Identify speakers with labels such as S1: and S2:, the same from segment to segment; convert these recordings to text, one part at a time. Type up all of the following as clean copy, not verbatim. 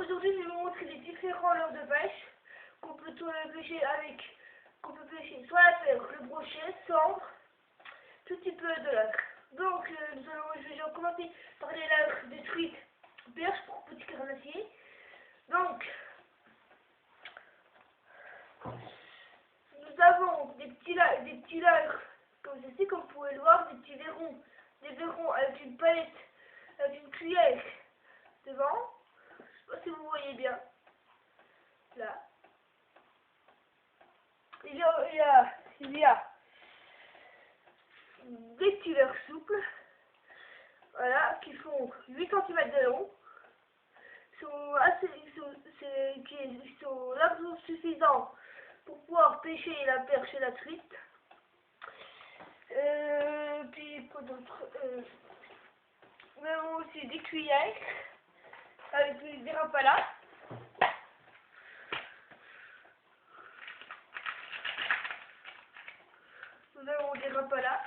S1: aujourd'hui, je vais vous montrer les différents leurres de pêche qu'on peut pêcher avec, qu'on peut pêcher soit la perche, le brochet, sans tout petit peu de leurre. Donc, je vais commencer par les leurres de truite, perche pour petits carnassiers. Donc, nous avons des petits leurres comme ceci, comme vous pouvez le voir, des petits verrons, avec une palette, avec une cuillère devant. Je sais pas si vous voyez bien. Là. Il y a des petits leurres souples, voilà, qui font 8 cm de long. Ils sont largement suffisants pour pouvoir pêcher la perche et la truite. Puis quoi d'autre, nous avons aussi des cuillères avec des rapalas. Nous avons des rapalas.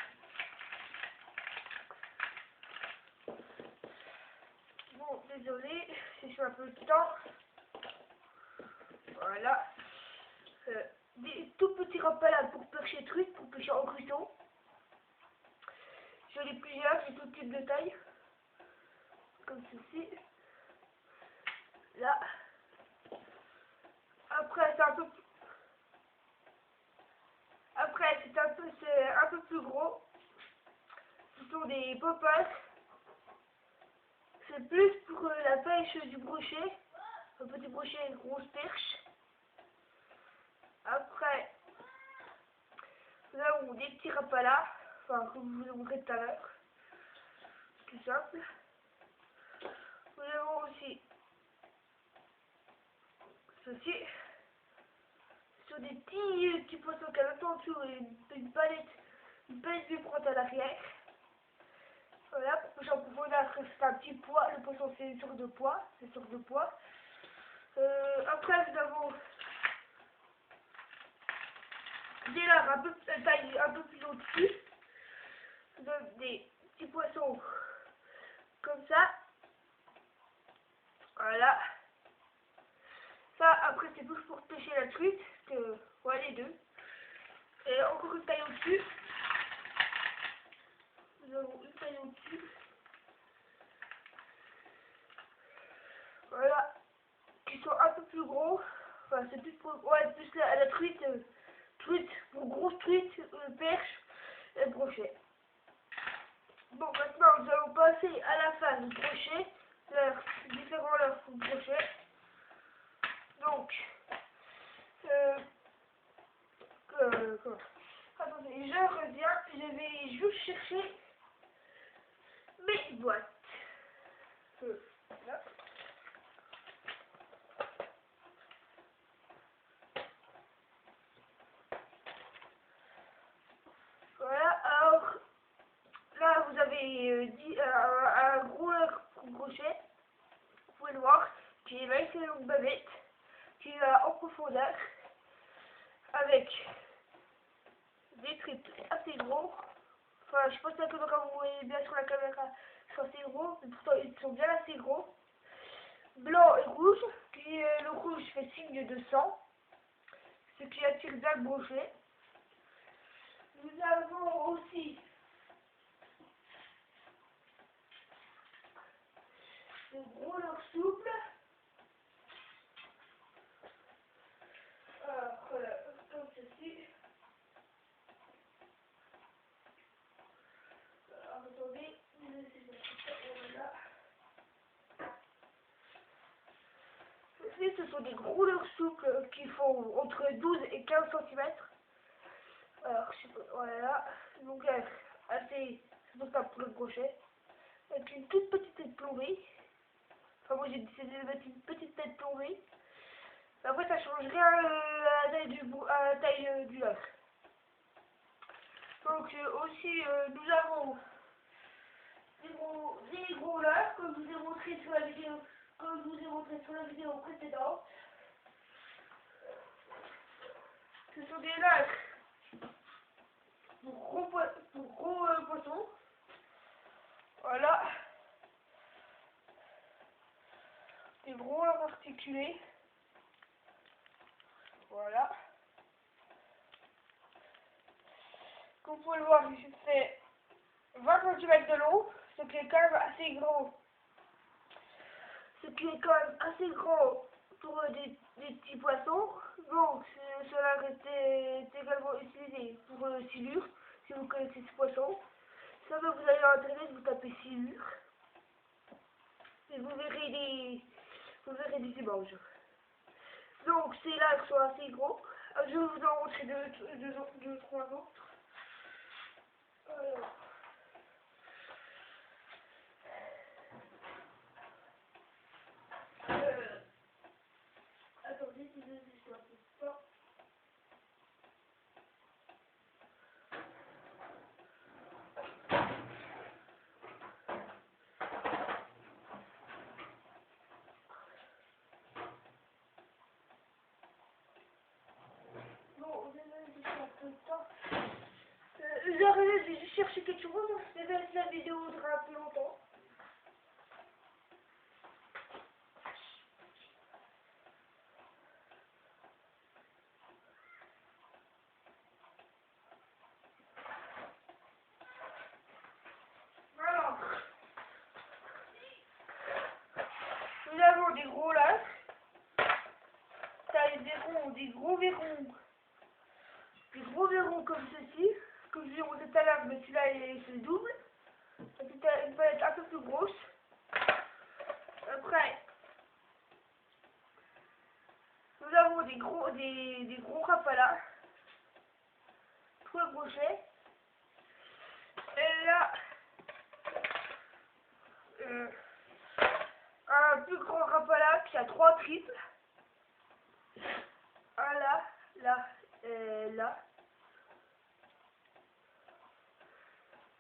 S1: Bon, désolé, si je fais un peu de temps. Voilà. Des tout petits rapalas pour pêcher truite, pour pêcher en cruchon. J'en ai plusieurs, j'ai tout type de taille. Comme ceci. Là. Après, c'est un peu plus gros. Ce sont des popas. C'est plus pour la pêche du brochet. Un petit brochet, une grosse perche. Après, nous avons des petits rapalas. Enfin, comme je vous ai montré tout à l'heure. Tout simple. Nous avons aussi ceci. Ce sont des petits poissons qui attendent sur une palette vibrante à l'arrière. Voilà, pour pêcher en profondeur, c'est un petit poids. Le poisson, c'est une sorte de poids. Après, nous avons des leurres taille un peu plus au-dessus. Nous avons des petits poissons comme ça. Voilà. Ça, après, c'est plus pour pêcher la truite. Parce que, voilà, les deux. Et encore une taille au-dessus. Nous avons une taille au-dessus. Voilà. Qui sont un peu plus gros. Enfin, c'est plus pour, ouais, plus la truite. Pour grosse truite, perche et brochet. Bon, maintenant, nous allons passer à la phase du brochet. Différents leurres pour brochet. Donc, attendez, je reviens, je vais juste chercher mes boîtes. Là. Voilà, alors, là, vous avez un gros leurre pour brochet. Vous pouvez le voir, qui est avec une longue bavette, qui est en profondeur, avec des trucs assez gros. Enfin, je pense que quand vous voyez bien sur la caméra, ils sont assez gros, mais pourtant ils sont bien assez gros. Blanc et rouge, le rouge fait signe de sang, ce qui attire bien le brochet. Nous avons aussi des gros leurres souples. Comme ceci. Alors, attendez, voilà. Ceci, ce sont des gros leurres souples qui font entre 12 et 15 cm. Alors, je sais pas, voilà. Donc, assez, c'est pour ça pour le brochet. Avec une toute petite tête plombée. Enfin, moi j'ai décidé de mettre une petite tête plombée. Après, ça change rien à la taille du leurre. Donc, aussi, nous avons des gros leurres, comme je vous ai montré sur la vidéo précédente. Ce sont des leurres pour gros poissons. Voilà. des rollers articulés. Voilà. Comme vous pouvez le voir, je fais 20 cm de long, ce qui est quand même assez grand. Ce qui est quand même assez grand pour des petits poissons. Donc cela est également utilisé pour silure, si vous connaissez ce poisson. Ça va, vous allez sur internet, vous tapez silure et vous verrez des images. Donc ces là sont assez gros. Je vais vous en montrer deux, trois autres. Attendez, si je suis un peu de temps. Bon, désolé, je suis un peu de temps. J'ai juste cherché quelque chose, la vidéo durera un peu longtemps. Alors, nous avons des gros lacs, taille verrons, des gros verrons comme ceci, comme je disais tout à l'heure, mais celui-là c'est le double. C'est une palette un peu plus grosse. Après, nous avons des gros rapalas, 3 crochets. Et là, un plus grand rapala qui a 3 triples. Un là, là et là.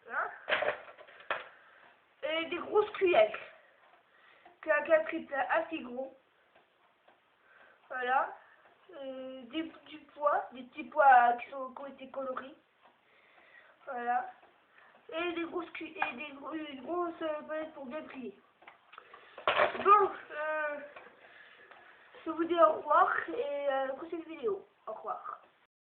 S1: Là. Et des grosses cuillères. Qui a 4 triples assez gros. Voilà. Du pois, des petits pois qui ont été colorés. Voilà. Et des grosses cuillères, et des grosses palettes pour bien plier. Donc, je vous dis au revoir et à la prochaine vidéo. Au revoir.